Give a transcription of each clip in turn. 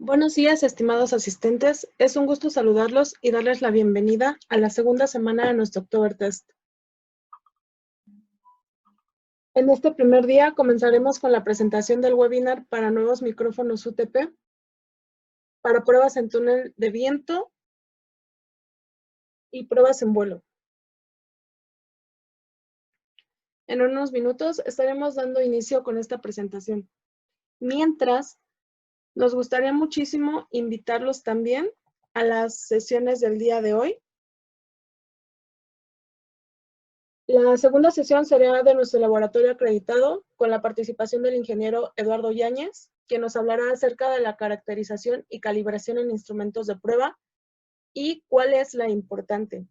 Buenos días, estimados asistentes. Es un gusto saludarlos y darles la bienvenida a la segunda semana de nuestro Oktoberfest. En este primer día comenzaremos con la presentación del webinar para nuevos micrófonos UTP, para pruebas en túnel de viento y pruebas en vuelo. En unos minutos estaremos dando inicio con esta presentación. Mientras, nos gustaría muchísimo invitarlos también a las sesiones del día de hoy. La segunda sesión será de nuestro laboratorio acreditado con la participación del ingeniero Eduardo Yáñez, quien nos hablará acerca de la caracterización y calibración en instrumentos de prueba y cuál es la importante.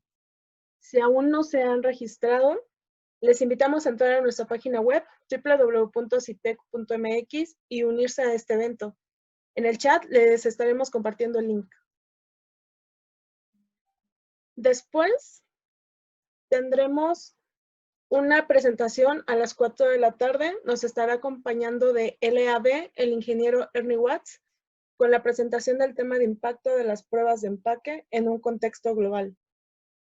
Si aún no se han registrado, les invitamos a entrar a nuestra página web www.citec.mx y unirse a este evento. En el chat les estaremos compartiendo el link. Después tendremos una presentación a las 4 de la tarde. Nos estará acompañando de LAB el ingeniero Ernie Watts con la presentación del tema de impacto de las pruebas de empaque en un contexto global.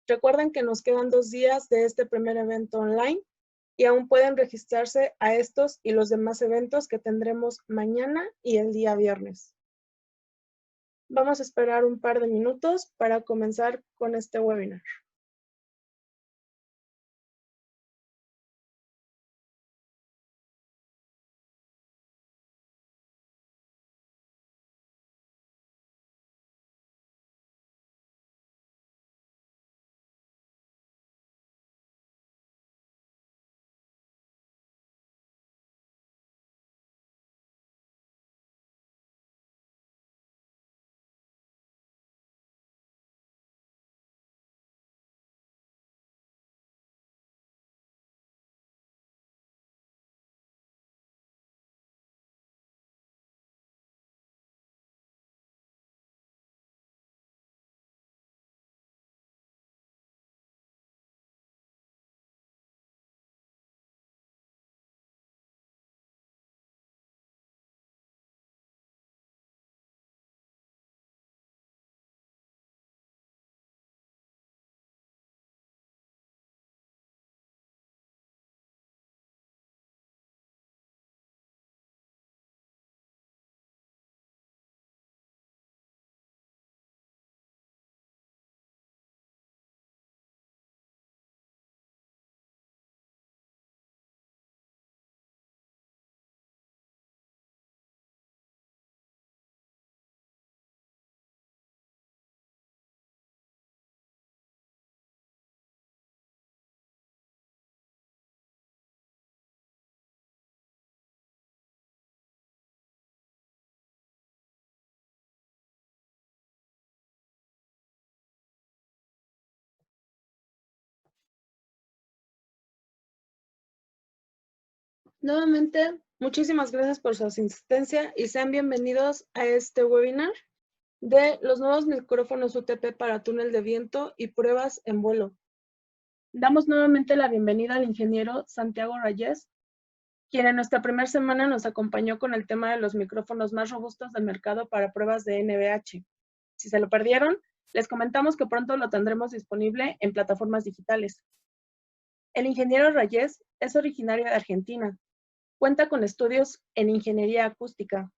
Recuerden que nos quedan 2 días de este primer evento online y aún pueden registrarse a estos y los demás eventos que tendremos mañana y el día viernes. Vamos a esperar un par de minutos para comenzar con este webinar. Nuevamente, muchísimas gracias por su asistencia y sean bienvenidos a este webinar de los nuevos micrófonos UTP para túnel de viento y pruebas en vuelo. Damos nuevamente la bienvenida al ingeniero Santiago Rayés, quien en nuestra primera semana nos acompañó con el tema de los micrófonos más robustos del mercado para pruebas de NVH. Si se lo perdieron, les comentamos que pronto lo tendremos disponible en plataformas digitales. El ingeniero Rayés es originario de Argentina. Cuenta con estudios en ingeniería acústica.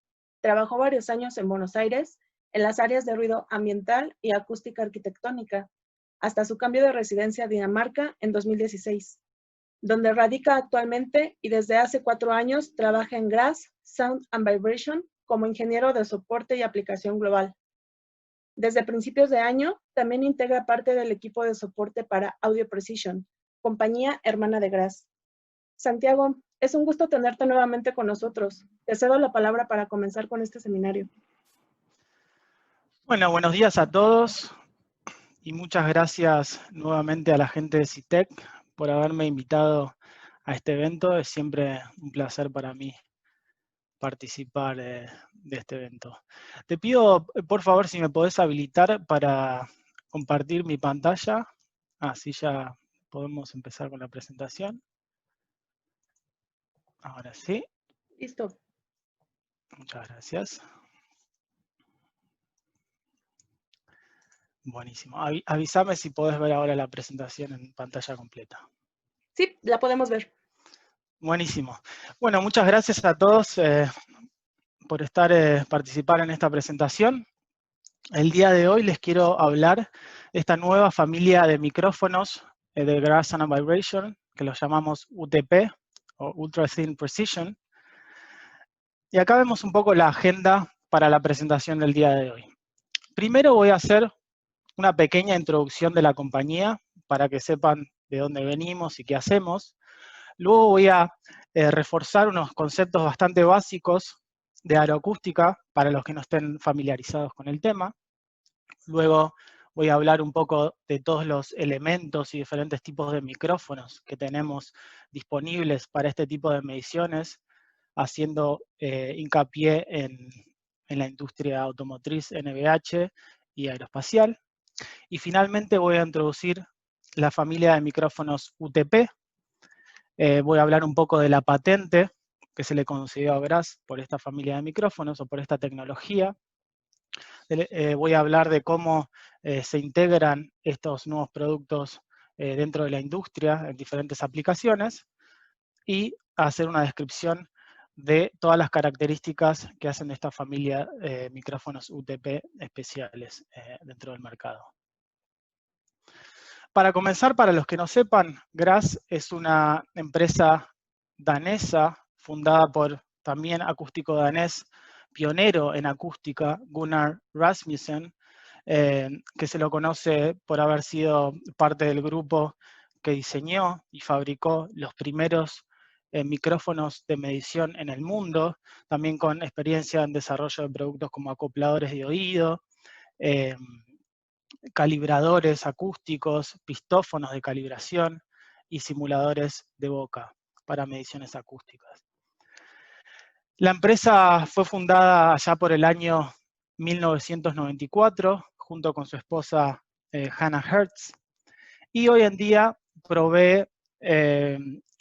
Trabajó varios años en Buenos Aires en las áreas de ruido ambiental y acústica arquitectónica, hasta su cambio de residencia a Dinamarca en 2016, donde radica actualmente y desde hace 4 años trabaja en Graz Sound and Vibration como ingeniero de soporte y aplicación global. Desde principios de año, también integra parte del equipo de soporte para Audio Precision, compañía hermana de Graz. Santiago, es un gusto tenerte nuevamente con nosotros. Te cedo la palabra para comenzar con este seminario. Bueno, buenos días a todos y muchas gracias nuevamente a la gente de Citec por haberme invitado a este evento. Es siempre un placer para mí participar de este evento. Te pido, por favor, si me podés habilitar para compartir mi pantalla. Así ya podemos empezar con la presentación. Ahora sí. Listo. Muchas gracias. Buenísimo. Avísame si podés ver ahora la presentación en pantalla completa. Sí, la podemos ver. Buenísimo. Bueno, muchas gracias a todos por participar en esta presentación. El día de hoy les quiero hablar de esta nueva familia de micrófonos de Grass Sound Vibration, que los llamamos UTP, o Ultra Thin Precision. Y acá vemos un poco la agenda para la presentación del día de hoy. Primero voy a hacer una pequeña introducción de la compañía para que sepan de dónde venimos y qué hacemos. Luego voy a reforzar unos conceptos bastante básicos de aeroacústica para los que no estén familiarizados con el tema. Luego voy a hablar un poco de todos los elementos y diferentes tipos de micrófonos que tenemos disponibles para este tipo de mediciones, haciendo hincapié en la industria automotriz, NVH y aeroespacial. Y finalmente voy a introducir la familia de micrófonos UTP. Voy a hablar un poco de la patente que se le concedió a Grass por esta familia de micrófonos o por esta tecnología. Voy a hablar de cómo se integran estos nuevos productos dentro de la industria en diferentes aplicaciones y hacer una descripción de todas las características que hacen de esta familia de micrófonos UTP especiales dentro del mercado. Para comenzar, para los que no sepan, Grass es una empresa danesa fundada por también acústico danés, pionero en acústica, Gunnar Rasmussen, que se lo conoce por haber sido parte del grupo que diseñó y fabricó los primeros micrófonos de medición en el mundo, también con experiencia en desarrollo de productos como acopladores de oído, calibradores acústicos, pistófonos de calibración y simuladores de boca para mediciones acústicas. La empresa fue fundada allá por el año 1994, junto con su esposa Hannah Hertz, y hoy en día provee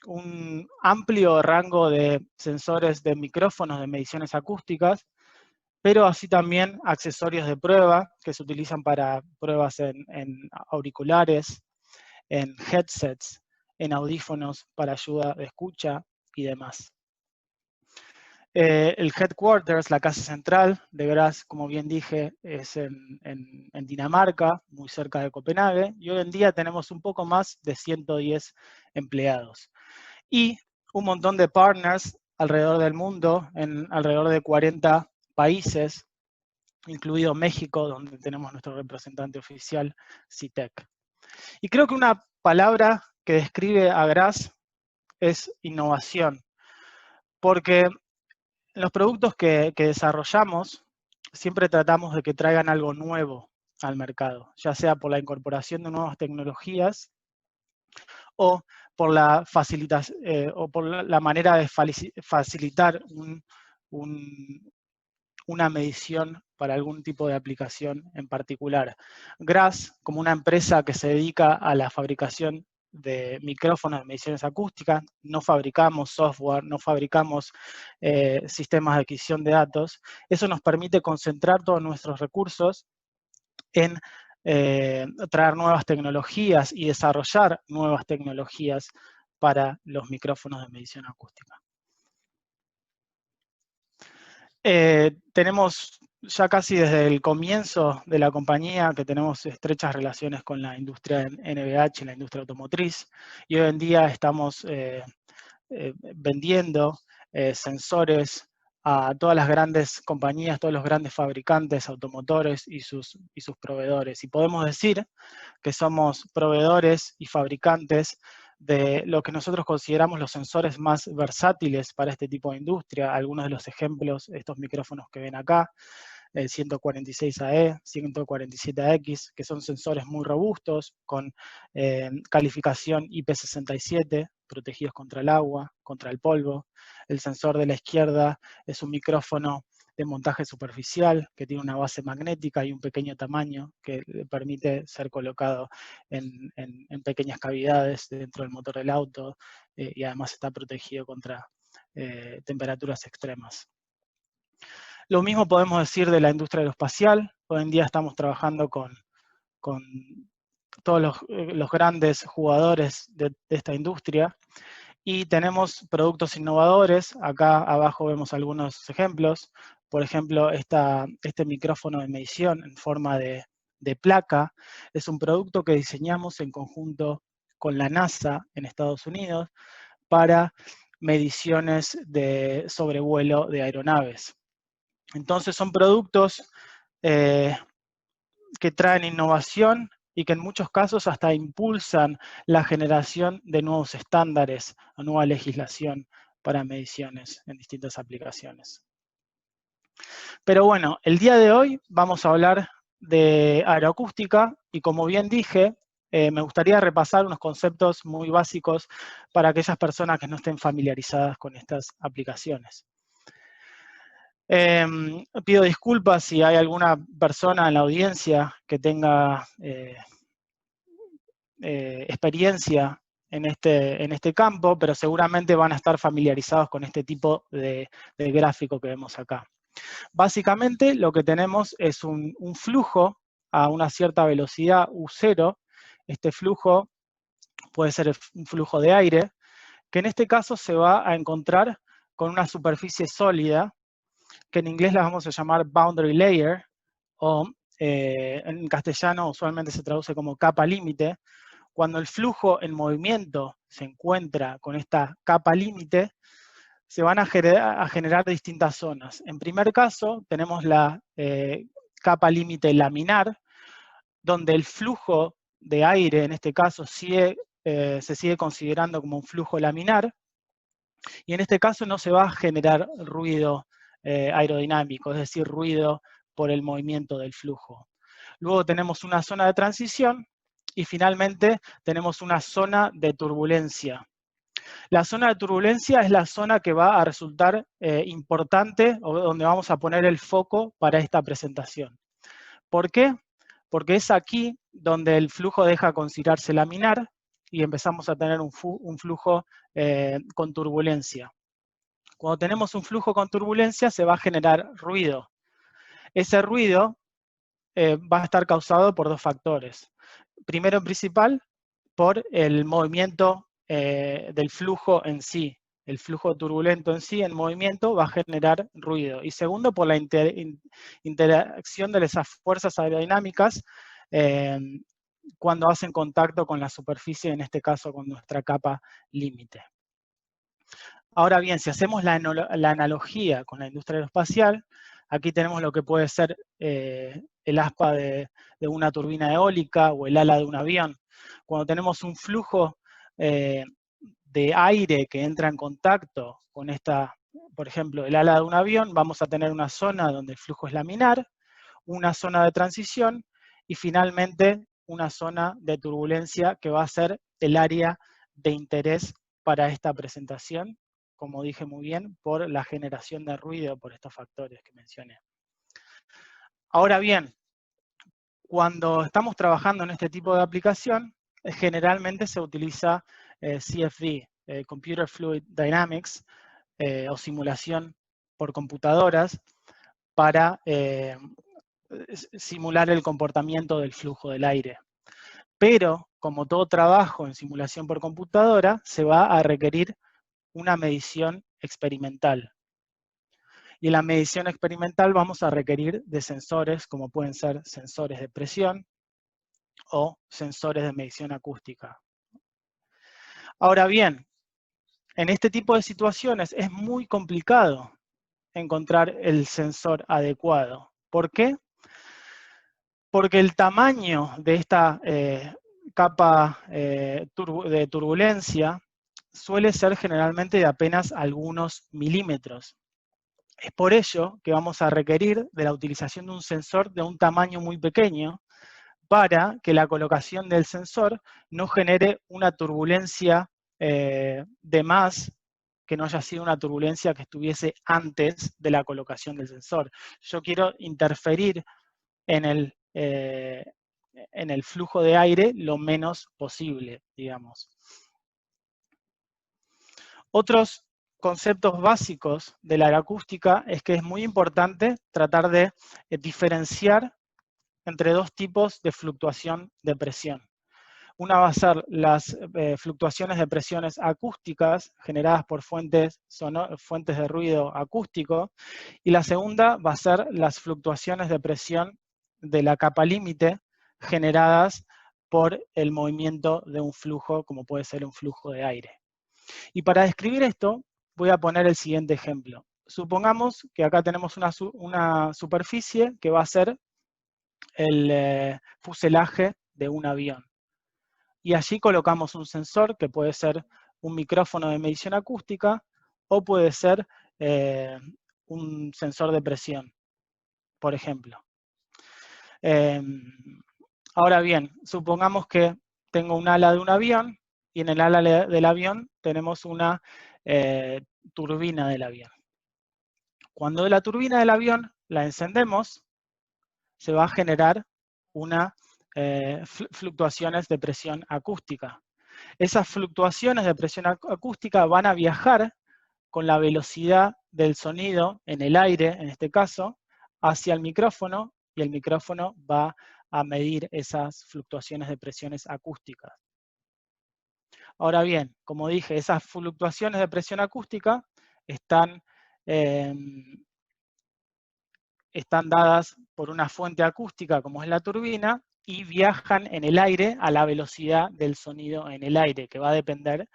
un amplio rango de sensores de micrófonos de mediciones acústicas, pero así también accesorios de prueba que se utilizan para pruebas en auriculares, en headsets, en audífonos para ayuda de escucha y demás. El headquarters, la casa central de Grass, como bien dije, es en Dinamarca, muy cerca de Copenhague, y hoy en día tenemos un poco más de 110 empleados. Y un montón de partners alrededor del mundo, en alrededor de 40 países, incluido México, donde tenemos nuestro representante oficial, CITEC. Y creo que una palabra que describe a Grass es innovación, porque en los productos que desarrollamos siempre tratamos de que traigan algo nuevo al mercado, ya sea por la incorporación de nuevas tecnologías o por la manera de facilitar una medición para algún tipo de aplicación en particular. Grass, como una empresa que se dedica a la fabricación de micrófonos de mediciones acústicas, no fabricamos software, no fabricamos sistemas de adquisición de datos. Eso nos permite concentrar todos nuestros recursos en traer nuevas tecnologías y desarrollar nuevas tecnologías para los micrófonos de medición acústica. Tenemos ya casi desde el comienzo de la compañía que tenemos estrechas relaciones con la industria NVH, la industria automotriz, y hoy en día estamos vendiendo sensores a todas las grandes compañías, todos los grandes fabricantes automotores y sus proveedores. Y podemos decir que somos proveedores y fabricantes de lo que nosotros consideramos los sensores más versátiles para este tipo de industria. Algunos de los ejemplos, estos micrófonos que ven acá, el 146AE, 147AX, que son sensores muy robustos, con calificación IP67, protegidos contra el agua, contra el polvo. El sensor de la izquierda es un micrófono de montaje superficial, que tiene una base magnética y un pequeño tamaño que le permite ser colocado en pequeñas cavidades dentro del motor del auto y además está protegido contra temperaturas extremas. Lo mismo podemos decir de la industria aeroespacial. Hoy en día estamos trabajando con con todos los grandes jugadores de esta industria. Y tenemos productos innovadores. Acá abajo vemos algunos ejemplos. Por ejemplo, este micrófono de medición en forma de placa es un producto que diseñamos en conjunto con la NASA en Estados Unidos para mediciones de sobrevuelo de aeronaves. Entonces son productos que traen innovación y que en muchos casos hasta impulsan la generación de nuevos estándares o nueva legislación para mediciones en distintas aplicaciones. Pero bueno, el día de hoy vamos a hablar de aeroacústica y como bien dije, me gustaría repasar unos conceptos muy básicos para aquellas personas que no estén familiarizadas con estas aplicaciones. Pido disculpas si hay alguna persona en la audiencia que tenga experiencia en este campo, pero seguramente van a estar familiarizados con este tipo de gráfico que vemos acá. Básicamente lo que tenemos es un flujo a una cierta velocidad U0. Este flujo puede ser un flujo de aire, que en este caso se va a encontrar con una superficie sólida, que en inglés la vamos a llamar boundary layer, o en castellano usualmente se traduce como capa límite. Cuando el flujo en movimiento se encuentra con esta capa límite, se van a generar distintas zonas. En primer caso, tenemos la capa límite laminar, donde el flujo de aire, en este caso, se sigue considerando como un flujo laminar, y en este caso no se va a generar ruido aerodinámico, es decir, ruido por el movimiento del flujo. Luego tenemos una zona de transición y finalmente tenemos una zona de turbulencia. La zona de turbulencia es la zona que va a resultar importante o donde vamos a poner el foco para esta presentación. ¿Por qué? Porque es aquí donde el flujo deja de considerarse laminar y empezamos a tener un flujo con turbulencia. Cuando tenemos un flujo con turbulencia se va a generar ruido. Ese ruido va a estar causado por dos factores. Primero en principal, por el movimiento del flujo en sí. El flujo turbulento en sí, en movimiento, va a generar ruido. Y segundo, por la interacción de esas fuerzas aerodinámicas cuando hacen contacto con la superficie, en este caso con nuestra capa límite. Ahora bien, si hacemos la analogía con la industria aeroespacial, aquí tenemos lo que puede ser el aspa de una turbina eólica o el ala de un avión. Cuando tenemos un flujo de aire que entra en contacto con por ejemplo, el ala de un avión, vamos a tener una zona donde el flujo es laminar, una zona de transición y finalmente una zona de turbulencia que va a ser el área de interés para esta presentación, como dije muy bien, por la generación de ruido por estos factores que mencioné. Ahora bien, cuando estamos trabajando en este tipo de aplicación, generalmente se utiliza CFD, Computer Fluid Dynamics, o simulación por computadoras, para simular el comportamiento del flujo del aire. Pero, como todo trabajo en simulación por computadora, se va a requerir una medición experimental. Y en la medición experimental vamos a requerir de sensores, como pueden ser sensores de presión o sensores de medición acústica. Ahora bien, en este tipo de situaciones es muy complicado encontrar el sensor adecuado. ¿Por qué? Porque el tamaño de esta capa de turbulencia suele ser generalmente de apenas algunos milímetros. Es por ello que vamos a requerir de la utilización de un sensor de un tamaño muy pequeño para que la colocación del sensor no genere una turbulencia de más que no haya sido una turbulencia que estuviese antes de la colocación del sensor. Yo quiero interferir en el flujo de aire lo menos posible, digamos. Otros conceptos básicos de la aeroacústica es que es muy importante tratar de diferenciar entre dos tipos de fluctuación de presión. Una va a ser las fluctuaciones de presiones acústicas generadas por fuentes de ruido acústico, y la segunda va a ser las fluctuaciones de presión de la capa límite generadas por el movimiento de un flujo, como puede ser un flujo de aire. Y para describir esto, voy a poner el siguiente ejemplo. Supongamos que acá tenemos una superficie que va a ser el fuselaje de un avión. Y allí colocamos un sensor que puede ser un micrófono de medición acústica o puede ser un sensor de presión, por ejemplo. Ahora bien, supongamos que tengo un ala de un avión y en el ala del avión tenemos una turbina del avión. Cuando la turbina del avión la encendemos, se va a generar una fluctuaciones de presión acústica. Esas fluctuaciones de presión acústica van a viajar con la velocidad del sonido en el aire, en este caso, hacia el micrófono, y el micrófono va a medir esas fluctuaciones de presiones acústicas. Ahora bien, como dije, esas fluctuaciones de presión acústica están dadas por una fuente acústica como es la turbina y viajan en el aire a la velocidad del sonido en el aire, que va a depender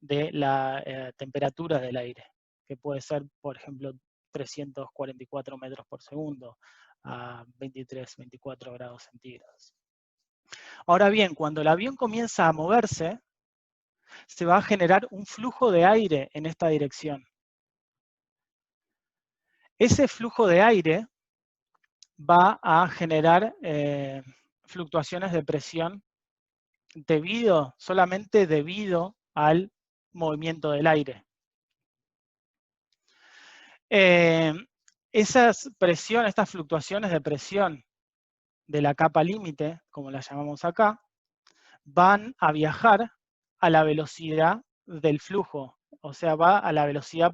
de la temperatura del aire, que puede ser, por ejemplo, 344 metros por segundo a 23, 24 grados centígrados. Ahora bien, cuando el avión comienza a moverse, se va a generar un flujo de aire en esta dirección. Ese flujo de aire va a generar fluctuaciones de presión solamente debido al movimiento del aire. Estas fluctuaciones de presión de la capa límite, como la llamamos acá, van a viajar a la velocidad del flujo, o sea, va a la velocidad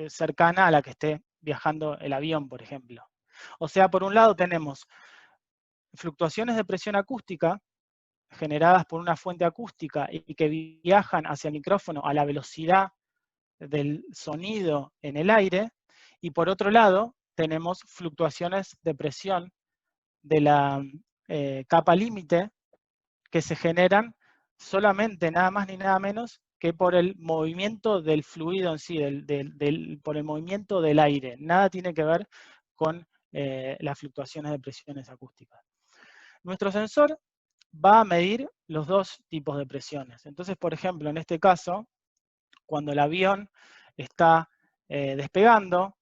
cercana a la que esté viajando el avión, por ejemplo. O sea, por un lado tenemos fluctuaciones de presión acústica generadas por una fuente acústica y que viajan hacia el micrófono a la velocidad del sonido en el aire, y por otro lado tenemos fluctuaciones de presión de la capa límite que se generan solamente nada más ni nada menos que por el movimiento del fluido en sí, por el movimiento del aire. Nada tiene que ver con las fluctuaciones de presiones acústicas. Nuestro sensor va a medir los dos tipos de presiones. Entonces, por ejemplo, en este caso, cuando el avión está despegando,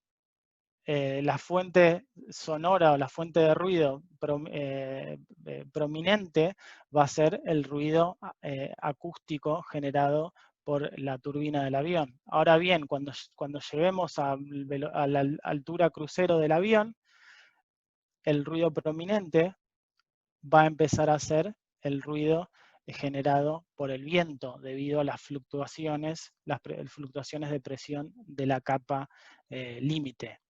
la fuente sonora o la fuente de ruido prominente va a ser el ruido acústico generado por la turbina del avión. Ahora bien, cuando lleguemos a la altura crucero del avión, el ruido prominente va a empezar a ser el ruido generado por el viento debido a las fluctuaciones de presión de la capa límite.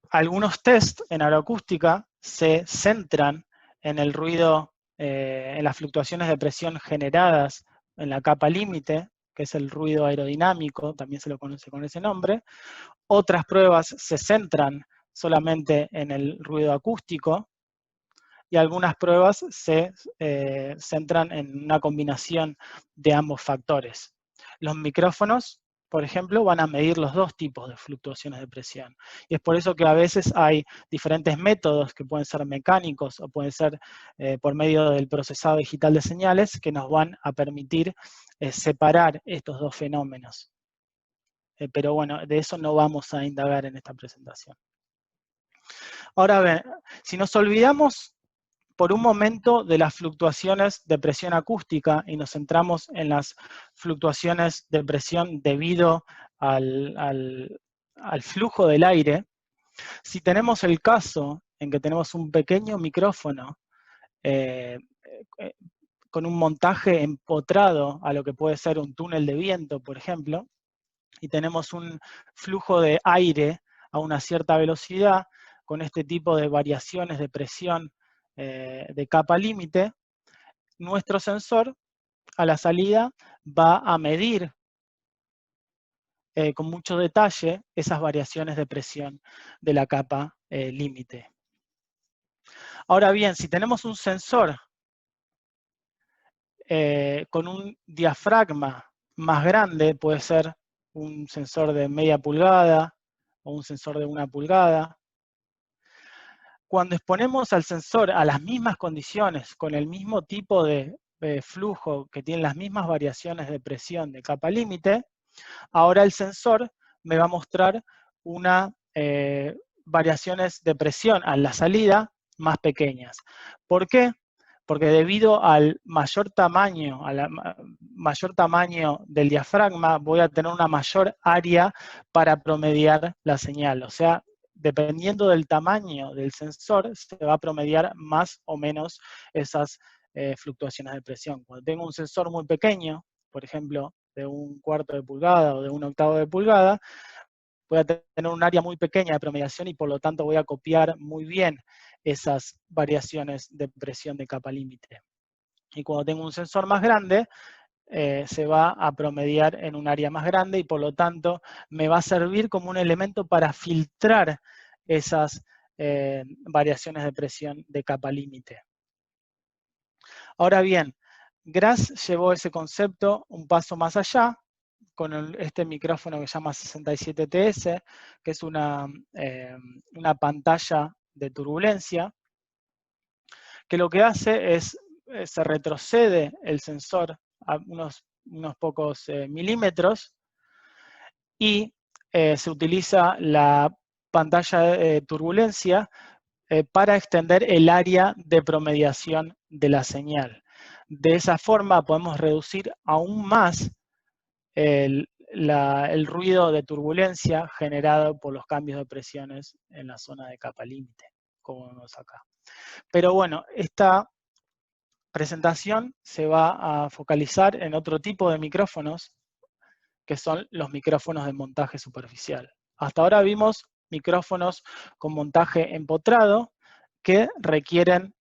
Algunos test en aeroacústica se centran en el ruido, en las fluctuaciones de presión generadas en la capa límite, que es el ruido aerodinámico, también se lo conoce con ese nombre. Otras pruebas se centran solamente en el ruido acústico, y algunas pruebas se centran en una combinación de ambos factores. Los micrófonos, por ejemplo, van a medir los dos tipos de fluctuaciones de presión. Y es por eso que a veces hay diferentes métodos que pueden ser mecánicos o pueden ser por medio del procesado digital de señales que nos van a permitir separar estos dos fenómenos. Pero bueno, de eso no vamos a indagar en esta presentación. Ahora bien, si nos olvidamos por un momento de las fluctuaciones de presión acústica y nos centramos en las fluctuaciones de presión debido al flujo del aire, si tenemos el caso en que tenemos un pequeño micrófono con un montaje empotrado a lo que puede ser un túnel de viento, por ejemplo, y tenemos un flujo de aire a una cierta velocidad, con este tipo de variaciones de presión de capa límite, nuestro sensor a la salida va a medir con mucho detalle esas variaciones de presión de la capa límite. Ahora bien, si tenemos un sensor con un diafragma más grande, puede ser un sensor de media pulgada o un sensor de 1 pulgada, cuando exponemos al sensor a las mismas condiciones, con el mismo tipo de flujo que tiene las mismas variaciones de presión de capa límite, ahora el sensor me va a mostrar unas variaciones de presión a la salida más pequeñas. ¿Por qué? Porque debido al mayor tamaño del diafragma, voy a tener una mayor área para promediar la señal. O sea, dependiendo del tamaño del sensor, se va a promediar más o menos esas fluctuaciones de presión. Cuando tengo un sensor muy pequeño, por ejemplo, de 1/4 de pulgada o de 1/8 de pulgada, voy a tener un área muy pequeña de promediación y por lo tanto voy a copiar muy bien esas variaciones de presión de capa límite. Y cuando tengo un sensor más grande, se va a promediar en un área más grande y por lo tanto me va a servir como un elemento para filtrar esas variaciones de presión de capa límite. Ahora bien, Graz llevó ese concepto un paso más allá con este micrófono que se llama 67TS, que es una pantalla de turbulencia, que lo que hace es, se retrocede el sensor a unos pocos milímetros y se utiliza la pantalla de turbulencia para extender el área de promediación de la señal. De esa forma podemos reducir aún más el ruido de turbulencia generado por los cambios de presiones en la zona de capa límite, como vemos acá. Pero bueno, esta presentación se va a focalizar en otro tipo de micrófonos, que son los micrófonos de montaje superficial. Hasta ahora vimos micrófonos con montaje empotrado que requieren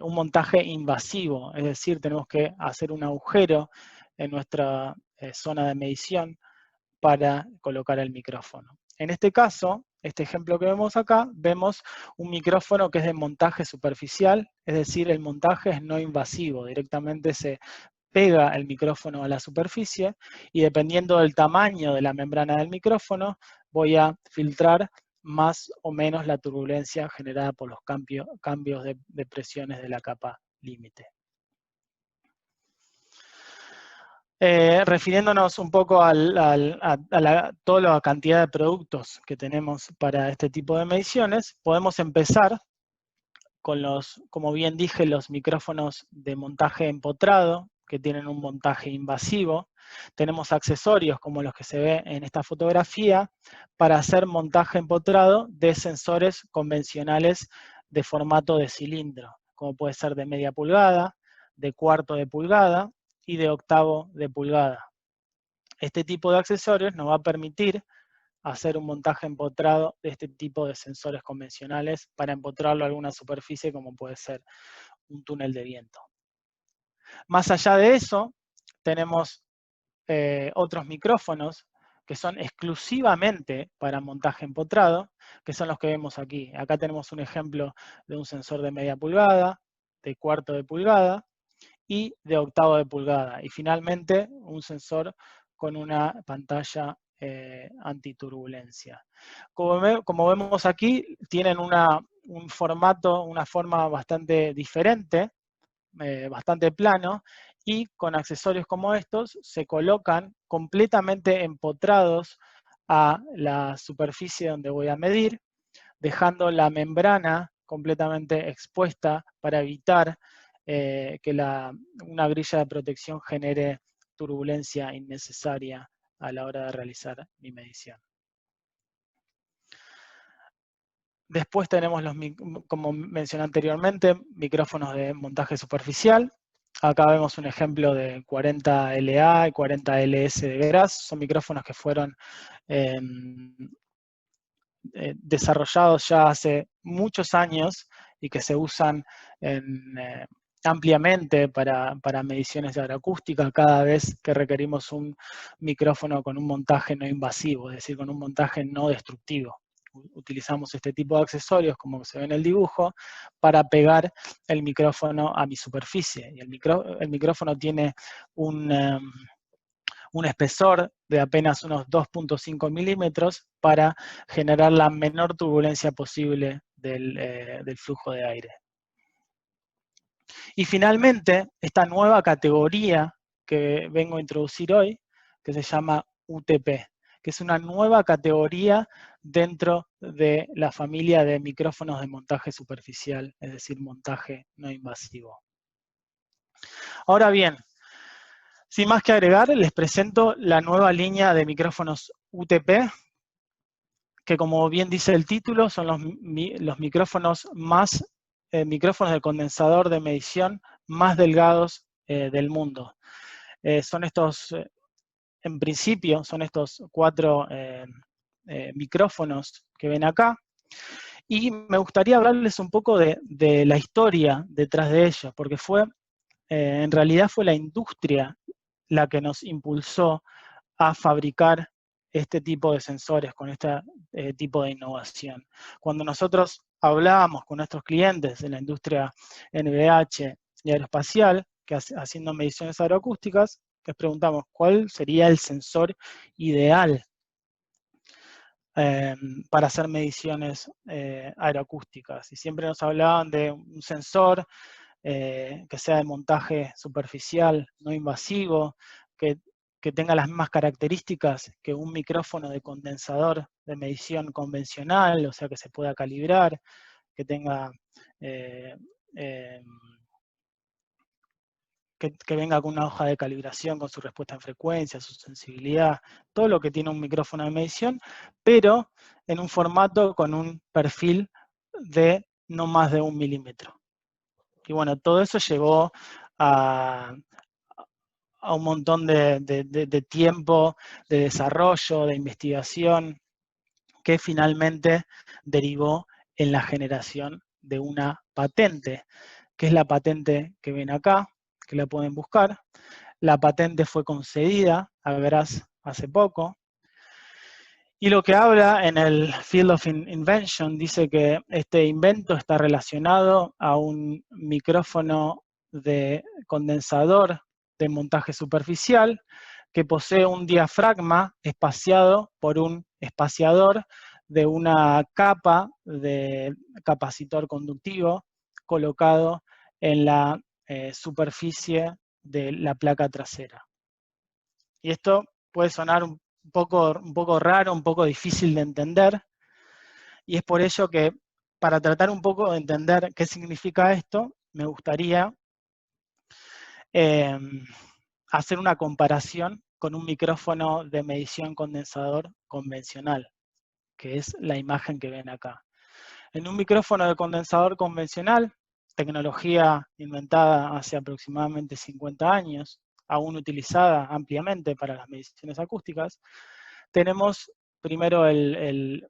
un montaje invasivo, es decir, tenemos que hacer un agujero en nuestra zona de medición para colocar el micrófono. En este caso, este ejemplo que vemos acá, vemos un micrófono que es de montaje superficial, es decir, el montaje es no invasivo, directamente se pega el micrófono a la superficie y dependiendo del tamaño de la membrana del micrófono, voy a filtrar más o menos la turbulencia generada por los cambios de presiones de la capa límite. Refiriéndonos un poco a toda la cantidad de productos que tenemos para este tipo de mediciones, podemos empezar con los, como bien dije, los micrófonos de montaje empotrado, que tienen un montaje invasivo. Tenemos accesorios como los que se ve en esta fotografía para hacer montaje empotrado de sensores convencionales de formato de cilindro, como puede ser de media pulgada, de 1/4 de pulgada y de 1/8 de pulgada. Este tipo de accesorios nos va a permitir hacer un montaje empotrado de este tipo de sensores convencionales para empotrarlo a alguna superficie como puede ser un túnel de viento. Más allá de eso, tenemos otros micrófonos que son exclusivamente para montaje empotrado, que son los que vemos aquí. Acá tenemos un ejemplo de un sensor de media pulgada, de 1/4 de pulgada y de 1/8 de pulgada. Y finalmente un sensor con una pantalla antiturbulencia. Como vemos aquí, tienen un formato, una forma bastante diferente, bastante plano, y con accesorios como estos se colocan completamente empotrados a la superficie donde voy a medir, dejando la membrana completamente expuesta para evitar que una grilla de protección genere turbulencia innecesaria a la hora de realizar mi medición. Después tenemos, como mencioné anteriormente, micrófonos de montaje superficial. Acá vemos un ejemplo de 40 LA y 40 LS de Graz. Son micrófonos que fueron desarrollados ya hace muchos años y que se usan ampliamente para mediciones de aeroacústica cada vez que requerimos un micrófono con un montaje no invasivo, es decir, con un montaje no destructivo. Utilizamos este tipo de accesorios, como se ve en el dibujo, para pegar el micrófono a mi superficie. Y el micrófono tiene un espesor de apenas unos 2.5 milímetros para generar la menor turbulencia posible del flujo de aire. Y finalmente, esta nueva categoría que vengo a introducir hoy, que se llama UTP, que es una nueva categoría dentro de la familia de micrófonos de montaje superficial, es decir, montaje no invasivo. Ahora bien, sin más que agregar, les presento la nueva línea de micrófonos UTP, que como bien dice el título, son los micrófonos micrófonos de condensador de medición más delgados del mundo. Son estos, en principio, son estos 4 micrófonos que ven acá. Y me gustaría hablarles un poco de la historia detrás de ellos, porque en realidad fue la industria la que nos impulsó a fabricar este tipo de sensores con este tipo de innovación. Cuando nosotros hablábamos con nuestros clientes de la industria NVH y aeroespacial, haciendo mediciones aeroacústicas, les preguntamos cuál sería el sensor ideal para hacer mediciones aeroacústicas. Y siempre nos hablaban de un sensor que sea de montaje superficial, no invasivo, que tenga las mismas características que un micrófono de condensador de medición convencional, o sea que se pueda calibrar, que tenga que venga con una hoja de calibración con su respuesta en frecuencia, su sensibilidad, todo lo que tiene un micrófono de medición, pero en un formato con un perfil de no más de 1 milímetro. Y bueno, todo eso llevó a un montón de tiempo, de desarrollo, de investigación, que finalmente derivó en la generación de una patente, que es la patente que ven acá, que la pueden buscar. La patente fue concedida a Graz hace poco. Y lo que habla en el Field of Invention dice que este invento está relacionado a un micrófono de condensador de montaje superficial que posee un diafragma espaciado por un espaciador de una capa de capacitor conductivo colocado en la superficie de la placa trasera. Y esto puede sonar un poco raro, un poco difícil de entender, y es por ello que para tratar un poco de entender qué significa esto, me gustaría hacer una comparación con un micrófono de medición condensador convencional, que es la imagen que ven acá. En un micrófono de condensador convencional, tecnología inventada hace aproximadamente 50 años, aún utilizada ampliamente para las mediciones acústicas, tenemos primero el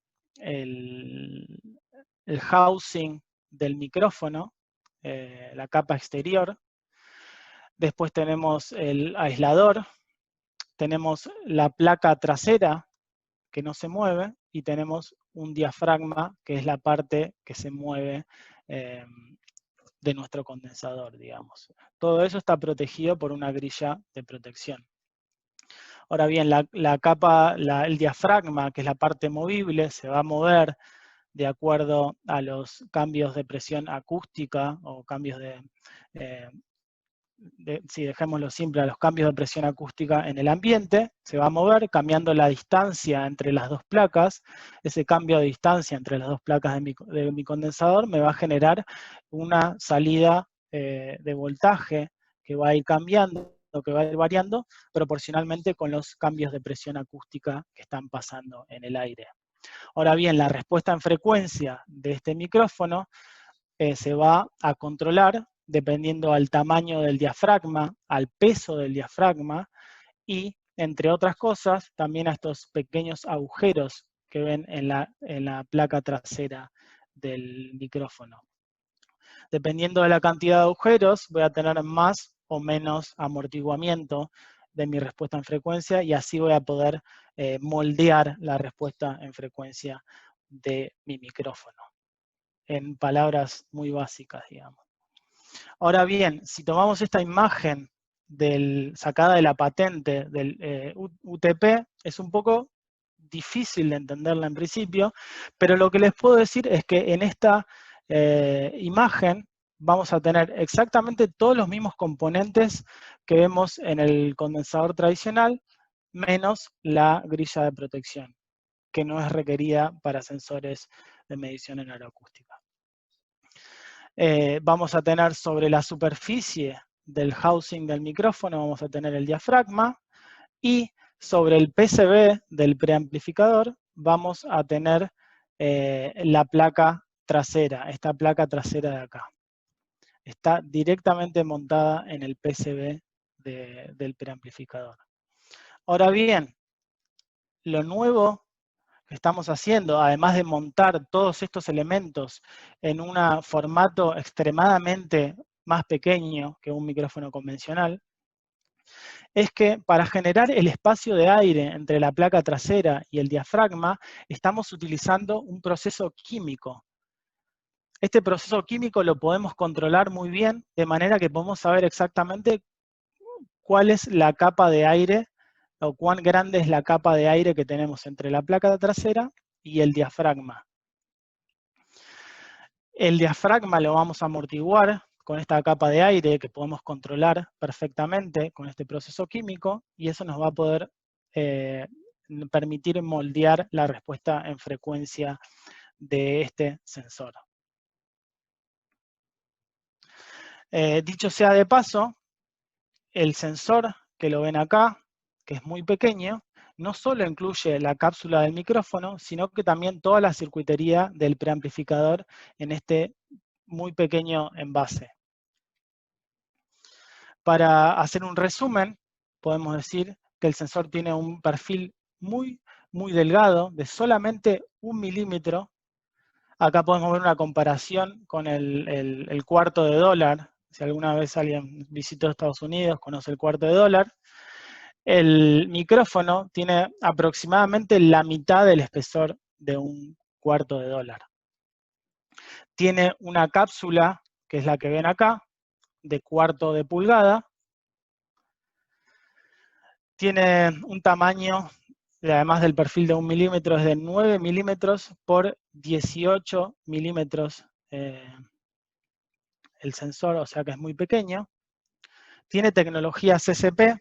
housing del micrófono, la capa exterior. Después tenemos el aislador, tenemos la placa trasera que no se mueve y tenemos un diafragma que es la parte que se mueve de nuestro condensador, digamos. Todo eso está protegido por una grilla de protección. Ahora bien, el diafragma, que es la parte movible, se va a mover de acuerdo a los cambios de presión acústica o cambios si dejémoslo simple, a los cambios de presión acústica en el ambiente, se va a mover cambiando la distancia entre las dos placas. Ese cambio de distancia entre las dos placas de mi condensador me va a generar una salida de voltaje que va a ir cambiando, que va a ir variando proporcionalmente con los cambios de presión acústica que están pasando en el aire. Ahora bien, la respuesta en frecuencia de este micrófono se va a controlar dependiendo al tamaño del diafragma, al peso del diafragma y, entre otras cosas, también a estos pequeños agujeros que ven en la placa trasera del micrófono. Dependiendo de la cantidad de agujeros, voy a tener más o menos amortiguamiento de mi respuesta en frecuencia y así voy a poder moldear la respuesta en frecuencia de mi micrófono. En palabras muy básicas, digamos. Ahora bien, si tomamos esta imagen sacada de la patente del UTP, es un poco difícil de entenderla en principio, pero lo que les puedo decir es que en esta imagen vamos a tener exactamente todos los mismos componentes que vemos en el condensador tradicional, menos la grilla de protección, que no es requerida para sensores de medición en aeroacústica. Vamos a tener sobre la superficie del housing del micrófono, vamos a tener el diafragma, y sobre el PCB del preamplificador vamos a tener la placa trasera, esta placa trasera de acá. Está directamente montada en el PCB del preamplificador. Ahora bien, lo nuevo que estamos haciendo, además de montar todos estos elementos en un formato extremadamente más pequeño que un micrófono convencional, es que para generar el espacio de aire entre la placa trasera y el diafragma, estamos utilizando un proceso químico. Este proceso químico lo podemos controlar muy bien, de manera que podemos saber exactamente cuál es la capa de aire, o cuán grande es la capa de aire que tenemos entre la placa trasera y el diafragma. El diafragma lo vamos a amortiguar con esta capa de aire que podemos controlar perfectamente con este proceso químico, y eso nos va a poder permitir moldear la respuesta en frecuencia de este sensor. Dicho sea de paso, el sensor que lo ven acá, que es muy pequeño, no solo incluye la cápsula del micrófono, sino que también toda la circuitería del preamplificador en este muy pequeño envase. Para hacer un resumen, podemos decir que el sensor tiene un perfil muy delgado, de solamente 1 milímetro. Acá podemos ver una comparación con el cuarto de dólar. Si alguna vez alguien visitó Estados Unidos, conoce el cuarto de dólar. El micrófono tiene aproximadamente la mitad del espesor de un cuarto de dólar. Tiene una cápsula, que es la que ven acá, de cuarto de pulgada. Tiene un tamaño, además del perfil de 1 milímetro, es de 9 milímetros por 18 milímetros el sensor, o sea que es muy pequeño. Tiene tecnología CCP.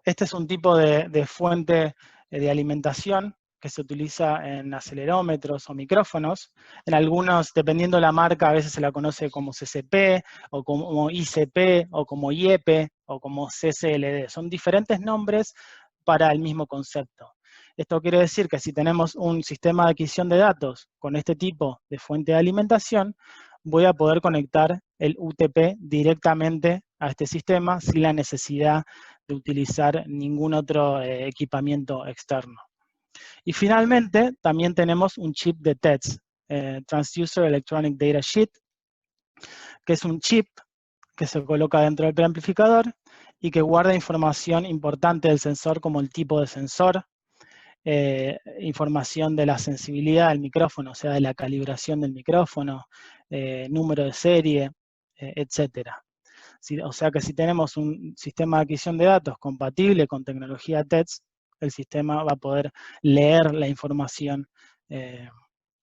Este es un tipo de fuente de alimentación que se utiliza en acelerómetros o micrófonos. En algunos, dependiendo de la marca, a veces se la conoce como CCP, o como ICP, o como IEP, o como CCLD. Son diferentes nombres para el mismo concepto. Esto quiere decir que si tenemos un sistema de adquisición de datos con este tipo de fuente de alimentación, voy a poder conectar el UTP directamente a este sistema sin la necesidad de utilizar ningún otro equipamiento externo. Y finalmente, también tenemos un chip de TEDS, Transducer Electronic Data Sheet, que es un chip que se coloca dentro del preamplificador y que guarda información importante del sensor, como el tipo de sensor, información de la sensibilidad del micrófono, o sea, de la calibración del micrófono, número de serie, etc. O sea que si tenemos un sistema de adquisición de datos compatible con tecnología TEDS, el sistema va a poder leer la información que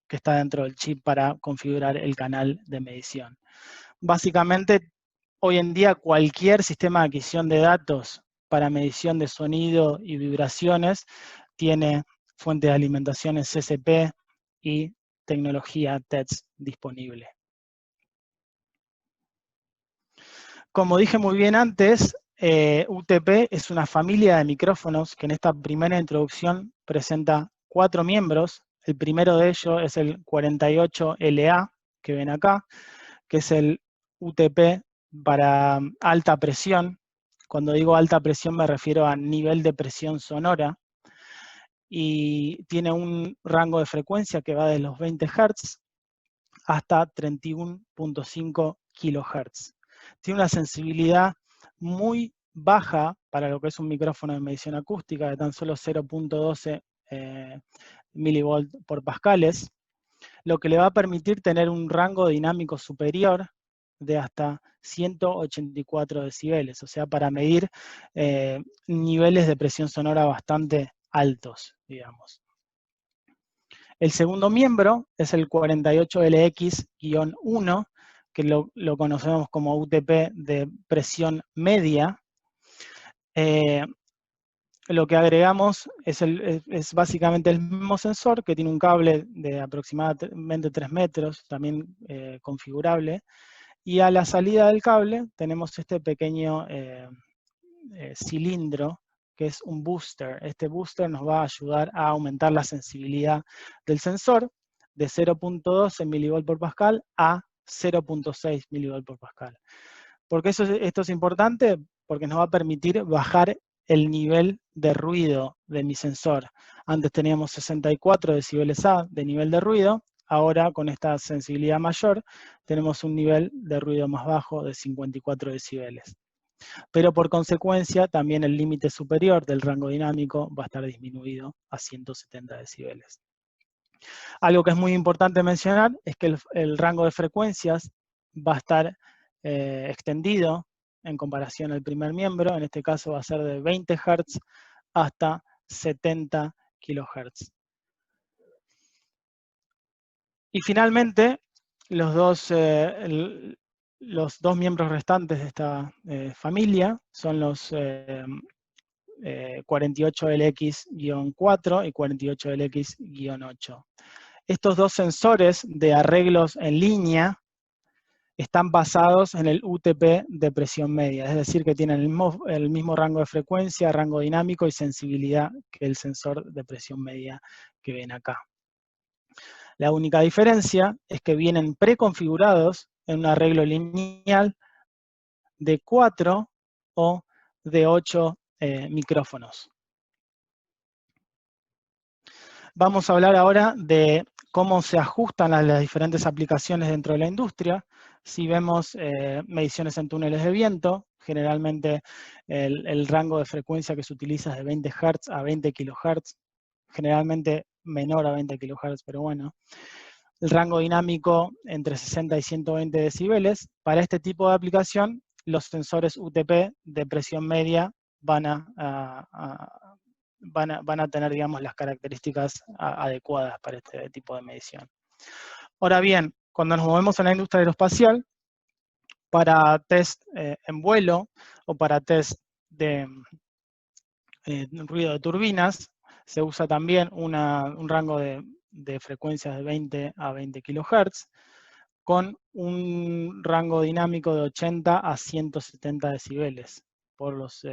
está dentro del chip para configurar el canal de medición. Básicamente, hoy en día cualquier sistema de adquisición de datos para medición de sonido y vibraciones tiene fuente de alimentación en CCP y tecnología TEDS disponible. Como dije muy bien antes, UTP es una familia de micrófonos que en esta primera introducción presenta 4 miembros. El primero de ellos es el 48LA, que ven acá, que es el UTP para alta presión. Cuando digo alta presión me refiero a nivel de presión sonora. y tiene un rango de frecuencia que va de los 20 Hz hasta 31.5 kHz. Tiene una sensibilidad muy baja para lo que es un micrófono de medición acústica, de tan solo 0.12 milivolt por pascales, lo que le va a permitir tener un rango dinámico superior de hasta 184 decibeles, o sea, para medir niveles de presión sonora bastante altos, digamos. El segundo miembro es el 48LX-1, que lo conocemos como UTP de presión media. Lo que agregamos es básicamente el mismo sensor, que tiene un cable de aproximadamente 3 metros, también configurable, y a la salida del cable tenemos este pequeño cilindro, que es un booster. Este booster nos va a ayudar a aumentar la sensibilidad del sensor de 0.12 milivolt por pascal a 0.6 milivolt por pascal. ¿Por qué esto es importante? Porque nos va a permitir bajar el nivel de ruido de mi sensor. Antes teníamos 64 decibeles A de nivel de ruido, ahora con esta sensibilidad mayor tenemos un nivel de ruido más bajo de 54 decibeles. Pero por consecuencia también el límite superior del rango dinámico va a estar disminuido a 170 decibeles. Algo que es muy importante mencionar es que el rango de frecuencias va a estar extendido en comparación al primer miembro. En este caso va a ser de 20 Hz hasta 70 kHz. Y finalmente, los dos miembros restantes de esta familia son los 48LX-4 y 48LX-8. Estos dos sensores de arreglos en línea están basados en el UTP de presión media, es decir, que tienen el mismo rango de frecuencia, rango dinámico y sensibilidad que el sensor de presión media que ven acá. La única diferencia es que vienen preconfigurados en un arreglo lineal de 4 o de 8 micrófonos. Vamos a hablar ahora de cómo se ajustan a las diferentes aplicaciones dentro de la industria. Si vemos mediciones en túneles de viento, generalmente el rango de frecuencia que se utiliza es de 20 Hz a 20 kHz, generalmente menor a 20 kHz, pero bueno. El rango dinámico entre 60 y 120 decibeles. Para este tipo de aplicación, los sensores UTP de presión media van a tener, digamos, las características adecuadas para este tipo de medición. Ahora bien, cuando nos movemos en la industria aeroespacial, para test en vuelo o para test de ruido de turbinas, se usa también un rango de frecuencias de 20 a 20 kHz, con un rango dinámico de 80 a 170 decibeles, por los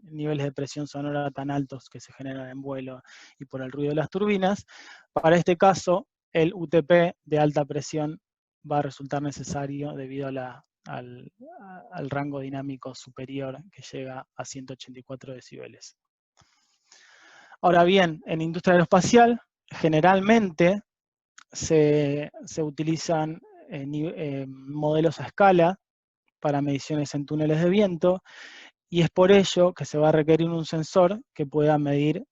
niveles de presión sonora tan altos que se generan en vuelo y por el ruido de las turbinas. Para este caso, el UTP de alta presión va a resultar necesario debido al rango dinámico superior que llega a 184 decibeles. Ahora bien, en industria aeroespacial, generalmente se utilizan modelos a escala para mediciones en túneles de viento, y es por ello que se va a requerir un sensor que pueda medir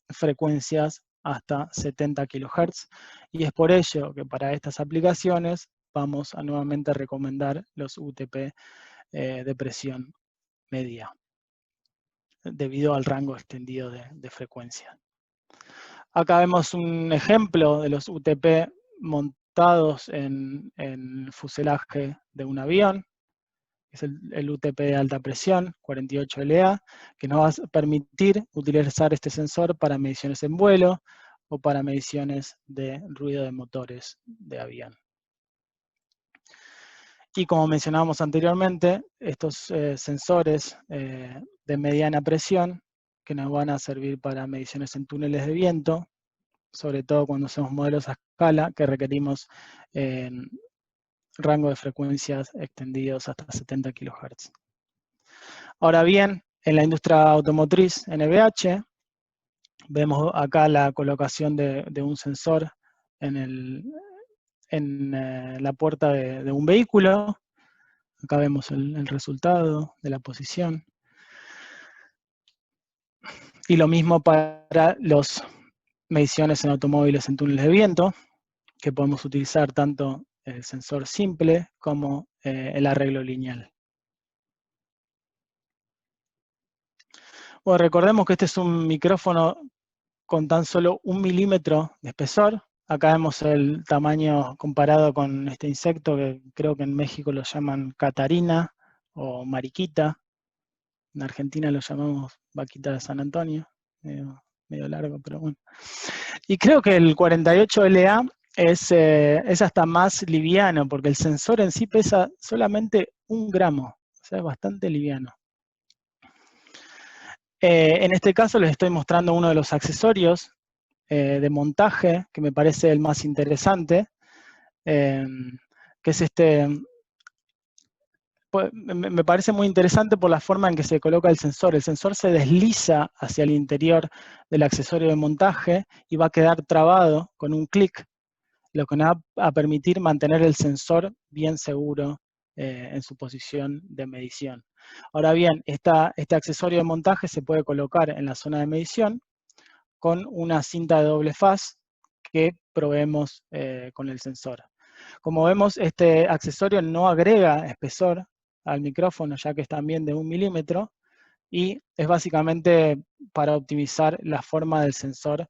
frecuencias hasta 70 kHz, y es por ello que para estas aplicaciones vamos a nuevamente recomendar los UTP de presión media, debido al rango extendido de frecuencia. Acá vemos un ejemplo de los UTP montados en el fuselaje de un avión. Es el UTP de alta presión, 48LA, que nos va a permitir utilizar este sensor para mediciones en vuelo o para mediciones de ruido de motores de avión. Y como mencionábamos anteriormente, estos sensores de mediana presión, que nos van a servir para mediciones en túneles de viento, sobre todo cuando hacemos modelos a escala, que requerimos rango de frecuencias extendidos hasta 70 kHz. Ahora bien, en la industria automotriz NVH, Vemos acá la colocación de un sensor en la puerta de un vehículo. Acá vemos el resultado de la posición. Y lo mismo para las mediciones en automóviles en túneles de viento, que podemos utilizar tanto el sensor simple como el arreglo lineal. Bueno, recordemos que este es un micrófono con tan solo 1 milímetro de espesor. Acá vemos el tamaño comparado con este insecto que creo que en México lo llaman catarina o mariquita. En Argentina lo llamamos vaquita de San Antonio, medio largo, pero bueno. Y creo que el 48LA es hasta más liviano, porque el sensor en sí pesa solamente 1 gramo, o sea, es bastante liviano. En este caso les estoy mostrando uno de los accesorios de montaje, que me parece el más interesante, que es este. Me parece muy interesante por la forma en que se coloca el sensor. El sensor se desliza hacia el interior del accesorio de montaje y va a quedar trabado con un clic, lo que nos va a permitir mantener el sensor bien seguro en su posición de medición. Ahora bien, este accesorio de montaje se puede colocar en la zona de medición con una cinta de doble faz que proveemos con el sensor. Como vemos, este accesorio no agrega espesor al micrófono, ya que es también de 1 milímetro, y es básicamente para optimizar la forma del sensor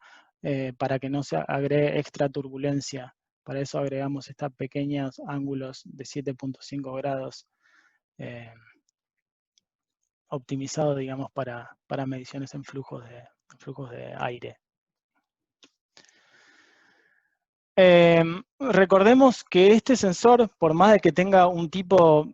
para que no se agregue extra turbulencia. Para eso agregamos estos pequeños ángulos de 7.5 grados optimizados, digamos, para mediciones en flujos de aire. Recordemos que este sensor, por más de que tenga un tipo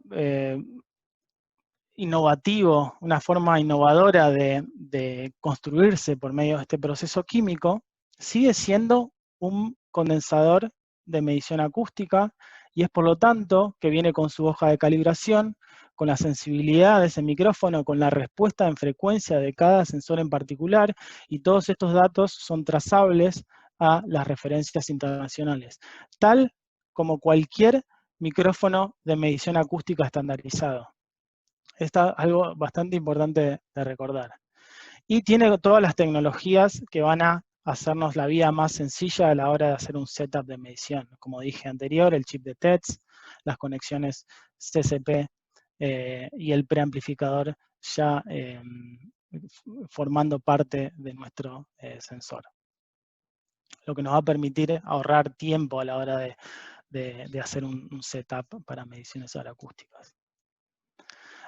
innovativo, una forma innovadora de construirse por medio de este proceso químico, sigue siendo un condensador de medición acústica y es por lo tanto que viene con su hoja de calibración, con la sensibilidad de ese micrófono, con la respuesta en frecuencia de cada sensor en particular, y todos estos datos son trazables a las referencias internacionales, tal como cualquier micrófono de medición acústica estandarizado. Esto es algo bastante importante de recordar. Y tiene todas las tecnologías que van a hacernos la vida más sencilla a la hora de hacer un setup de medición. Como dije anterior, el chip de TEDS, las conexiones CCP y el preamplificador ya formando parte de nuestro sensor. Lo que nos va a permitir ahorrar tiempo a la hora de hacer un setup para mediciones acústicas.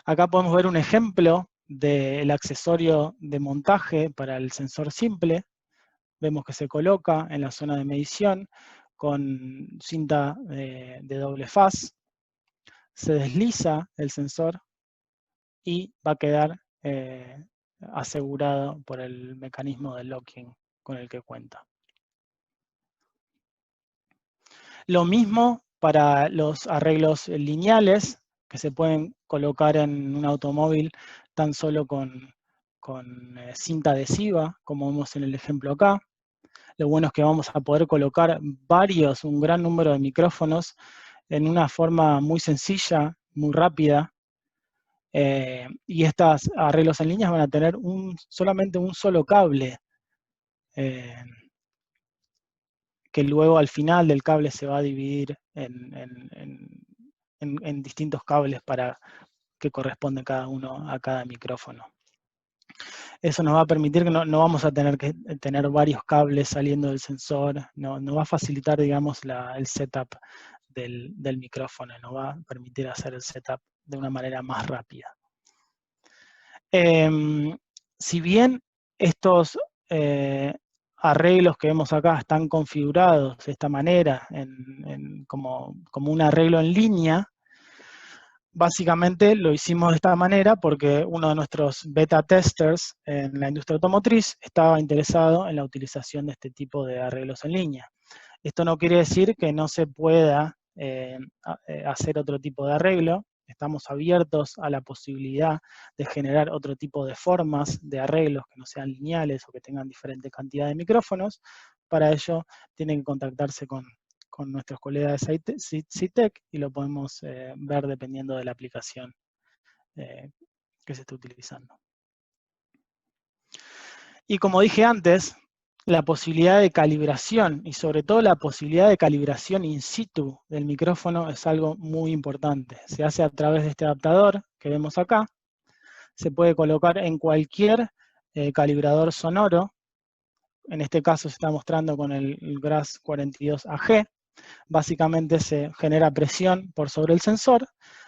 Acá podemos ver un ejemplo del accesorio de montaje para el sensor simple. Vemos que se coloca en la zona de medición con cinta de doble faz. Se desliza el sensor y va a quedar asegurado por el mecanismo de locking con el que cuenta. Lo mismo para los arreglos lineales, que se pueden colocar en un automóvil tan solo con cinta adhesiva, como vemos en el ejemplo acá. Lo bueno es que vamos a poder colocar un gran número de micrófonos en una forma muy sencilla, muy rápida, y estos arreglos en líneas van a tener solamente un solo cable, que luego al final del cable se va a dividir en distintos cables que corresponde cada uno a cada micrófono. Eso nos va a permitir que no vamos a tener que tener varios cables saliendo del sensor, nos va a facilitar, digamos, el setup del micrófono, nos va a permitir hacer el setup de una manera más rápida. Si bien estos arreglos que vemos acá están configurados de esta manera, como un arreglo en línea, básicamente lo hicimos de esta manera porque uno de nuestros beta testers en la industria automotriz estaba interesado en la utilización de este tipo de arreglos en línea. Esto no quiere decir que no se pueda hacer otro tipo de arreglo. Estamos abiertos a la posibilidad de generar otro tipo de formas de arreglos que no sean lineales o que tengan diferente cantidad de micrófonos. Para ello tienen que contactarse con nuestros colegas de CITEC y lo podemos ver dependiendo de la aplicación que se esté utilizando. Y como dije antes, la posibilidad de calibración y sobre todo la posibilidad de calibración in situ del micrófono es algo muy importante. Se hace a través de este adaptador que vemos acá. Se puede colocar en cualquier calibrador sonoro. En este caso se está mostrando con el GRASS 42AG. Básicamente se genera presión por sobre el sensor,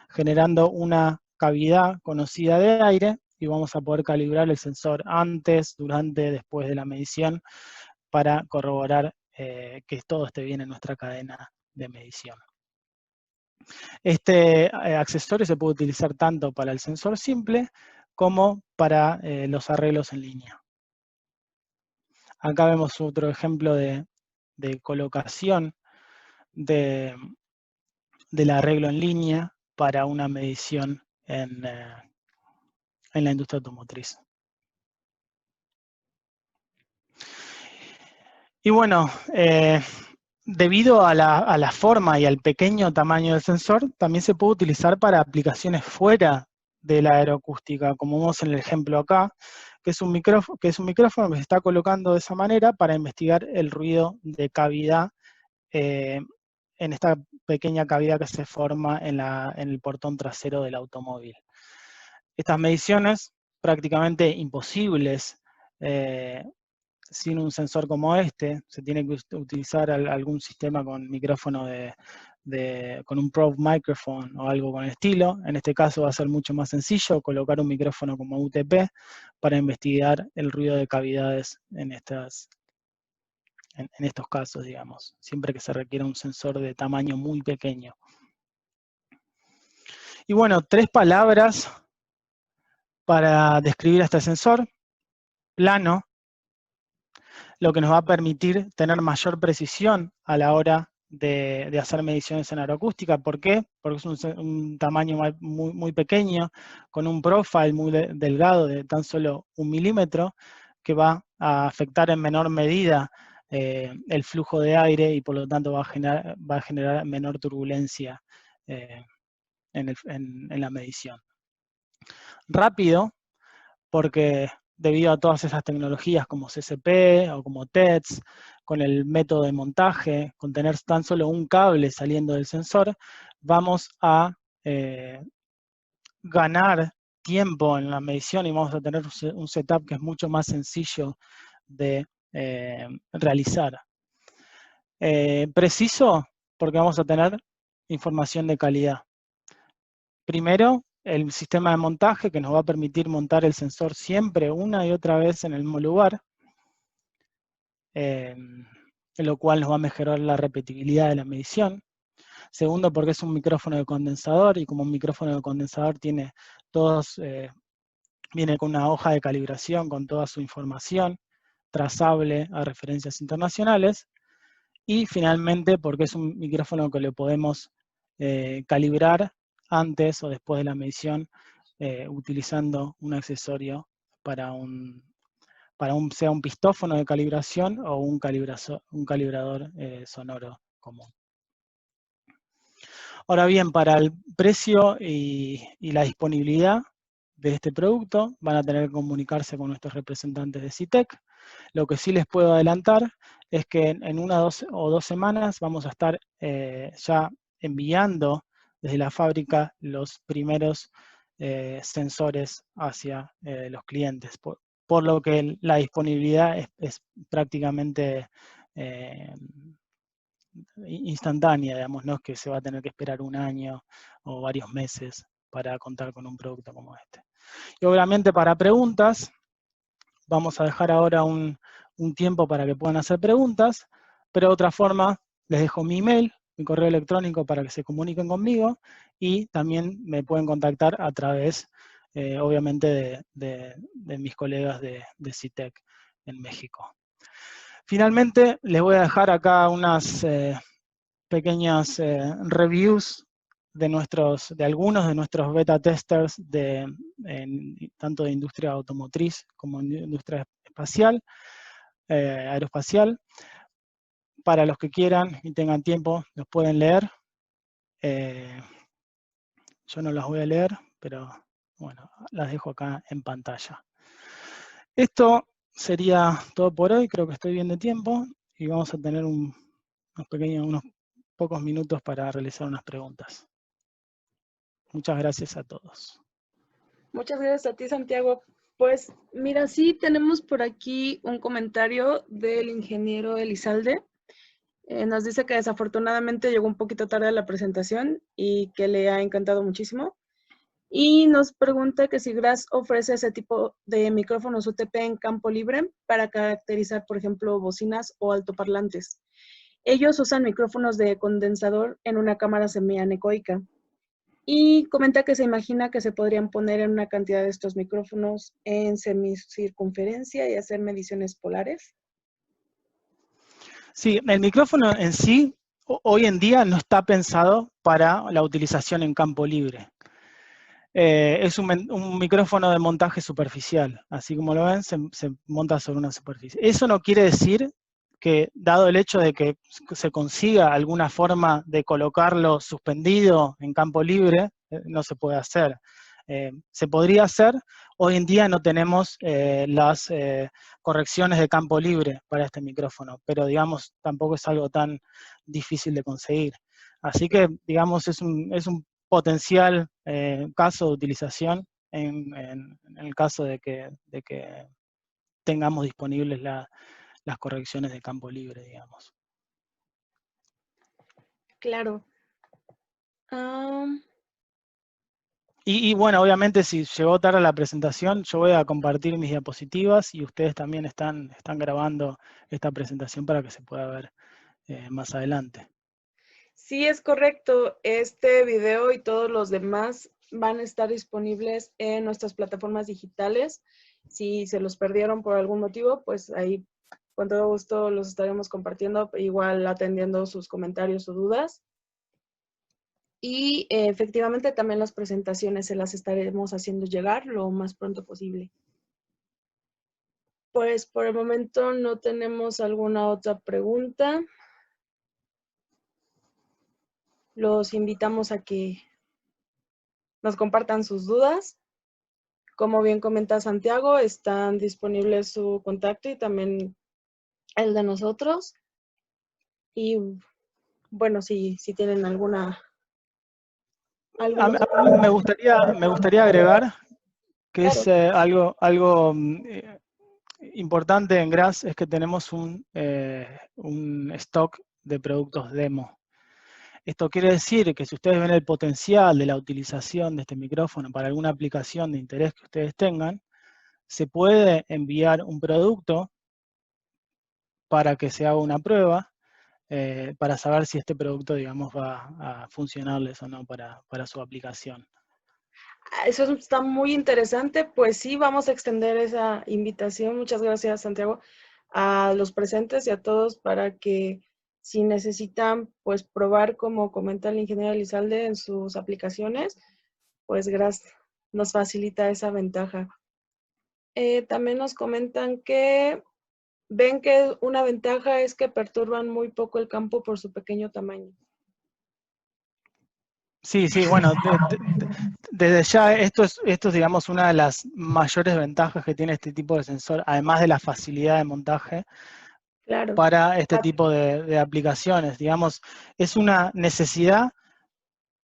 generando una cavidad conocida de aire, y vamos a poder calibrar el sensor antes, durante, después de la medición, para corroborar que todo esté bien en nuestra cadena de medición. Este accesorio se puede utilizar tanto para el sensor simple como para los arreglos en línea. Acá vemos otro ejemplo de colocación del arreglo en línea para una medición en la industria automotriz. Y bueno, debido a la forma y al pequeño tamaño del sensor, también se puede utilizar para aplicaciones fuera de la aeroacústica, como vemos en el ejemplo acá, que es un micrófono que se está colocando de esa manera para investigar el ruido de cavidad en esta pequeña cavidad que se forma en el portón trasero del automóvil. Estas mediciones, prácticamente imposibles sin un sensor como este. Se tiene que utilizar algún sistema con micrófono con un probe microphone o algo con el estilo. En este caso va a ser mucho más sencillo colocar un micrófono como UTP para investigar el ruido de cavidades en estos casos, digamos, siempre que se requiera un sensor de tamaño muy pequeño. Y bueno, 3 palabras para describir a este sensor. Plano, lo que nos va a permitir tener mayor precisión a la hora de hacer mediciones en aeroacústica. ¿Por qué? Porque es un tamaño muy, muy pequeño, con un profile muy delgado de tan solo 1 milímetro, que va a afectar en menor medida el flujo de aire y por lo tanto va a generar menor turbulencia en la medición. Rápido, porque debido a todas esas tecnologías como CCP o como TEDS, con el método de montaje, con tener tan solo un cable saliendo del sensor, vamos a ganar tiempo en la medición y vamos a tener un setup que es mucho más sencillo de realizar. Preciso, porque vamos a tener información de calidad. Primero, el sistema de montaje que nos va a permitir montar el sensor siempre una y otra vez en el mismo lugar, lo cual nos va a mejorar la repetibilidad de la medición. Segundo, porque es un micrófono de condensador y como un micrófono de condensador viene con una hoja de calibración con toda su información trazable a referencias internacionales. Y finalmente, porque es un micrófono que le podemos calibrar antes o después de la medición utilizando un accesorio sea un pistófono de calibración o un calibrador sonoro común. Ahora bien, para el precio y la disponibilidad de este producto, van a tener que comunicarse con nuestros representantes de CITEC. Lo que sí les puedo adelantar es que en 1 o 2 semanas vamos a estar ya enviando desde la fábrica los primeros sensores hacia los clientes, por lo que la disponibilidad es prácticamente instantánea, digamos, no es que se va a tener que esperar 1 año o varios meses para contar con un producto como este. Y obviamente para preguntas, vamos a dejar ahora un tiempo para que puedan hacer preguntas, pero de otra forma les dejo mi email, mi correo electrónico para que se comuniquen conmigo y también me pueden contactar a través, obviamente, de mis colegas de CITEC en México. Finalmente, les voy a dejar acá unas pequeñas reviews de algunos de nuestros beta testers tanto de industria automotriz como de industria espacial, aeroespacial. Para los que quieran y tengan tiempo, los pueden leer. Yo no las voy a leer, pero bueno, las dejo acá en pantalla. Esto sería todo por hoy, creo que estoy bien de tiempo y vamos a tener unos pocos minutos para realizar unas preguntas. Muchas gracias a todos. Muchas gracias a ti, Santiago. Pues mira, sí tenemos por aquí un comentario del ingeniero Elizalde. Nos dice que desafortunadamente llegó un poquito tarde a la presentación y que le ha encantado muchísimo. Y nos pregunta que si GRASS ofrece ese tipo de micrófonos UTP en campo libre para caracterizar, por ejemplo, bocinas o altoparlantes. Ellos usan micrófonos de condensador en una cámara semianecoica. Y comenta que se imagina que se podrían poner en una cantidad de estos micrófonos en semicircunferencia y hacer mediciones polares. Sí, el micrófono en sí, hoy en día no está pensado para la utilización en campo libre. Es un micrófono de montaje superficial, así como lo ven, se monta sobre una superficie. Eso no quiere decir que, dado el hecho de que se consiga alguna forma de colocarlo suspendido en campo libre, no se puede hacer. Se podría hacer, hoy en día no tenemos las correcciones de campo libre para este micrófono, pero digamos, tampoco es algo tan difícil de conseguir. Así que, digamos, es un potencial caso de utilización en el caso de que tengamos disponibles las correcciones de campo libre, digamos. Claro. Y bueno, obviamente si llegó tarde la presentación, yo voy a compartir mis diapositivas y ustedes también están grabando esta presentación para que se pueda ver más adelante. Sí, es correcto. Este video y todos los demás van a estar disponibles en nuestras plataformas digitales. Si se los perdieron por algún motivo, pues ahí con todo gusto los estaremos compartiendo, igual atendiendo sus comentarios o dudas. Y efectivamente también las presentaciones se las estaremos haciendo llegar lo más pronto posible. Pues por el momento no tenemos alguna otra pregunta. Los invitamos a que nos compartan sus dudas. Como bien comenta Santiago, están disponibles su contacto y también el de nosotros. Y bueno, si tienen alguna... Me gustaría agregar que Claro. es algo importante en GRASS, es que tenemos un stock de productos demo. Esto quiere decir que si ustedes ven el potencial de la utilización de este micrófono para alguna aplicación de interés que ustedes tengan, se puede enviar un producto para que se haga una prueba, para saber si este producto, digamos, va a funcionarles o no para su aplicación. Eso está muy interesante. Pues sí, vamos a extender esa invitación. Muchas gracias, Santiago, a los presentes y a todos para que si necesitan pues probar, como comenta el ingeniero Elizalde, en sus aplicaciones, pues GRASS nos facilita esa ventaja. También nos comentan que ven que una ventaja es que perturban muy poco el campo por su pequeño tamaño. Sí, bueno, desde ya esto es, digamos, una de las mayores ventajas que tiene este tipo de sensor, además de la facilidad de montaje, Claro. para este tipo de aplicaciones. Digamos, es una necesidad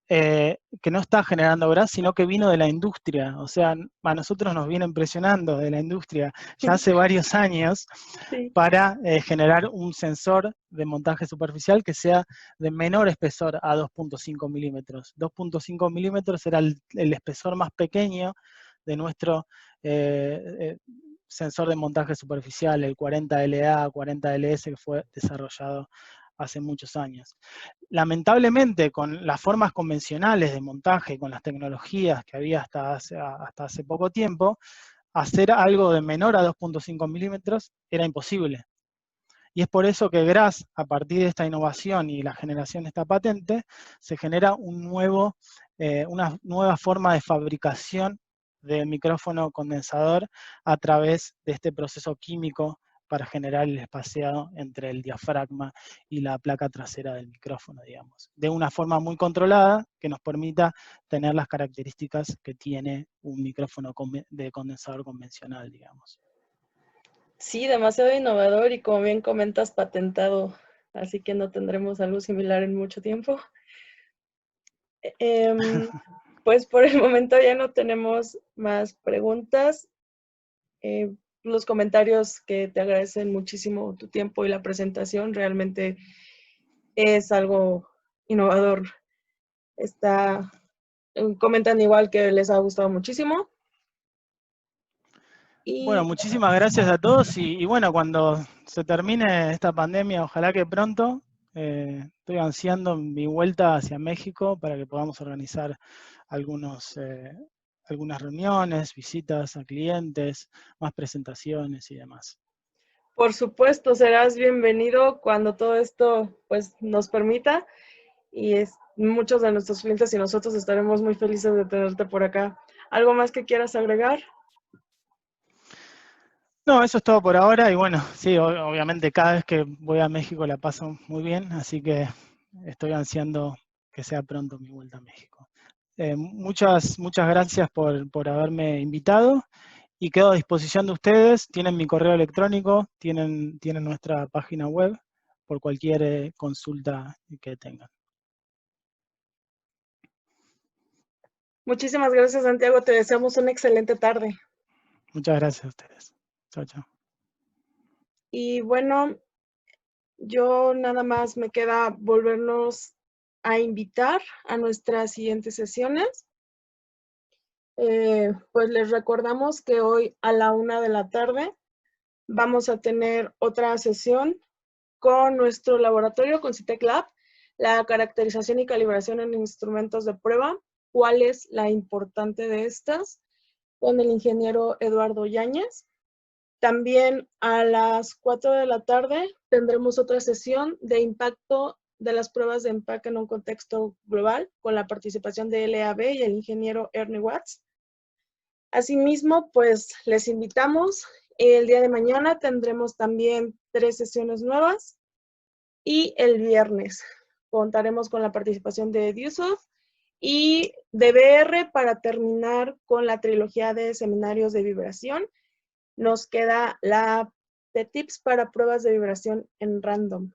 que no está generando GRASS, sino que vino de la industria. O sea, a nosotros nos viene impresionando de la industria ya hace varios años, Sí. para generar un sensor de montaje superficial que sea de menor espesor a 2.5 milímetros. 2.5 milímetros era el espesor más pequeño de nuestro sensor de montaje superficial, el 40LA, 40LS, que fue desarrollado hace muchos años. Lamentablemente, con las formas convencionales de montaje, con las tecnologías que había hasta hace poco tiempo, hacer algo de menor a 2.5 milímetros era imposible. Y es por eso que GRASS, a partir de esta innovación y la generación de esta patente, se genera una nueva forma de fabricación del micrófono condensador a través de este proceso químico para generar el espaciado entre el diafragma y la placa trasera del micrófono, digamos, de una forma muy controlada que nos permita tener las características que tiene un micrófono de condensador convencional, digamos. Sí, demasiado innovador y como bien comentas, patentado, así que no tendremos algo similar en mucho tiempo. Pues por el momento ya no tenemos más preguntas. Los comentarios que te agradecen muchísimo tu tiempo y la presentación, realmente es algo innovador. Comentan igual que les ha gustado muchísimo. Bueno, Y muchísimas gracias a todos y bueno, cuando se termine esta pandemia, ojalá que pronto, estoy ansiando mi vuelta hacia México para que podamos organizar algunas reuniones, visitas a clientes, más presentaciones y demás. por supuesto, serás bienvenido cuando todo esto pues, nos permita. Y muchos de nuestros clientes y nosotros estaremos muy felices de tenerte por acá. ¿Algo más que quieras agregar? No, eso es todo por ahora y bueno, sí, obviamente cada vez que voy a México la paso muy bien, así que estoy ansiando que sea pronto mi vuelta a México. Muchas gracias por haberme invitado y quedo a disposición de ustedes. Tienen mi correo electrónico, tienen nuestra página web por cualquier consulta que tengan. Muchísimas gracias, Santiago. Te deseamos una excelente tarde. Muchas gracias a ustedes. Chao, chao. Y bueno, yo nada más me queda volvernos a invitar a nuestras siguientes sesiones. Pues les recordamos que hoy a la 1 de la tarde vamos a tener otra sesión con nuestro laboratorio, con CITEC Lab, la caracterización y calibración en instrumentos de prueba, cuál es la importante de estas, con el ingeniero Eduardo Yáñez. También a las 4 de la tarde tendremos otra sesión de impacto de las pruebas de empaque en un contexto global, con la participación de LAB y el ingeniero Ernie Watts. Asimismo, pues les invitamos. El día de mañana tendremos también 3 sesiones nuevas y el viernes contaremos con la participación de Ediosoft y DBR para terminar con la trilogía de seminarios de vibración. Nos queda la de tips para pruebas de vibración en random.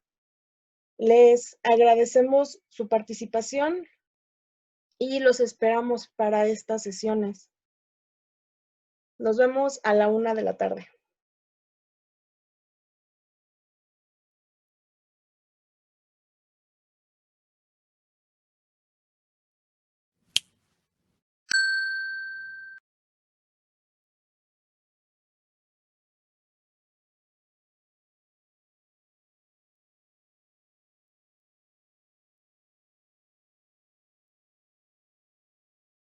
Les agradecemos su participación y los esperamos para estas sesiones. Nos vemos a la 1 de la tarde.